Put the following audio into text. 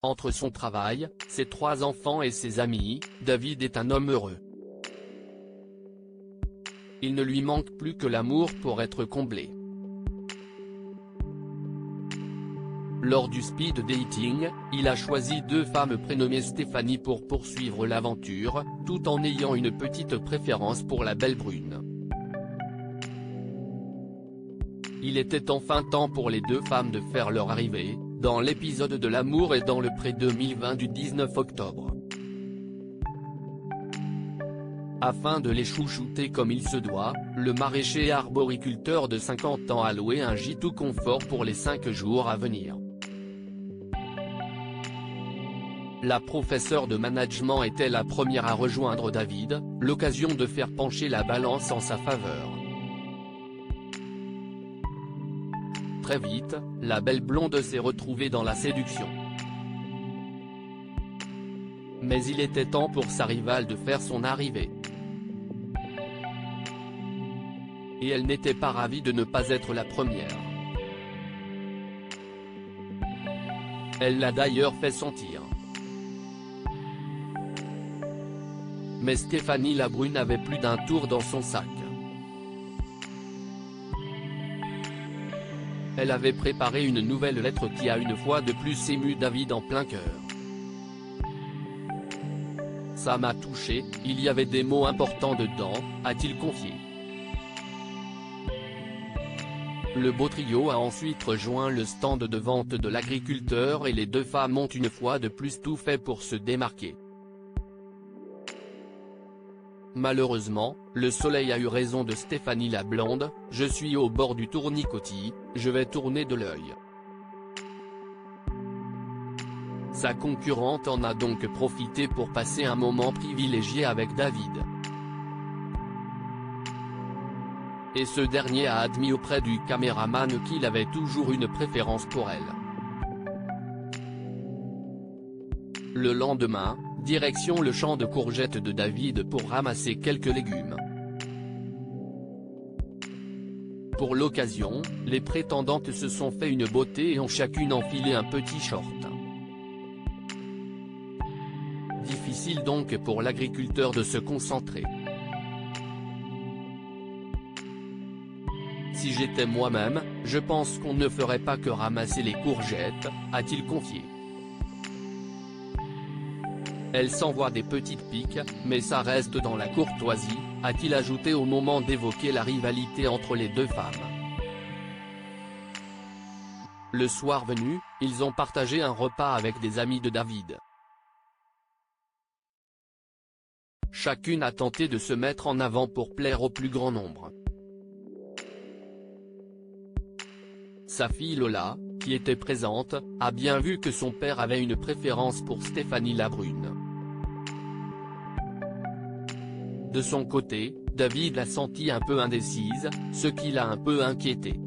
Entre son travail, ses 3 enfants et ses amis, David est un homme heureux. Il ne lui manque plus que l'amour pour être comblé. Lors du speed dating, il a choisi 2 femmes prénommées Stéphanie pour poursuivre l'aventure, tout en ayant une petite préférence pour la belle brune. Il était enfin temps pour les 2 femmes de faire leur arrivée, dans l'épisode de l'amour et dans le pré 2020 du 19 octobre. Afin de les chouchouter comme il se doit, le maraîcher arboriculteur de 50 ans a loué un gîte tout confort pour les 5 jours à venir. La professeure de management était la première à rejoindre David, l'occasion de faire pencher la balance en sa faveur. Très vite, la belle blonde s'est retrouvée dans la séduction. Mais il était temps pour sa rivale de faire son arrivée. Et elle n'était pas ravie de ne pas être la première. Elle l'a d'ailleurs fait sentir. Mais Stéphanie la brune avait plus d'un tour dans son sac. Elle avait préparé une nouvelle lettre qui a une fois de plus ému David en plein cœur. Ça m'a touché, il y avait des mots importants dedans, a-t-il confié. Le beau trio a ensuite rejoint le stand de vente de l'agriculteur et les 2 femmes ont une fois de plus tout fait pour se démarquer. Malheureusement, le soleil a eu raison de Stéphanie la blonde, je suis au bord du tourniquetis, je vais tourner de l'œil. Sa concurrente en a donc profité pour passer un moment privilégié avec David. Et ce dernier a admis auprès du caméraman qu'il avait toujours une préférence pour elle. Le lendemain, direction le champ de courgettes de David pour ramasser quelques légumes. Pour l'occasion, les prétendantes se sont fait une beauté et ont chacune enfilé un petit short. Difficile donc pour l'agriculteur de se concentrer. Si j'étais moi-même, je pense qu'on ne ferait pas que ramasser les courgettes, a-t-il confié. Elle s'envoie des petites piques, mais ça reste dans la courtoisie, a-t-il ajouté au moment d'évoquer la rivalité entre les 2 femmes. Le soir venu, ils ont partagé un repas avec des amis de David. Chacune a tenté de se mettre en avant pour plaire au plus grand nombre. Sa fille Lola, qui était présente, a bien vu que son père avait une préférence pour Stéphanie la brune. De son côté, David l'a sentie un peu indécise, ce qui l'a un peu inquiété.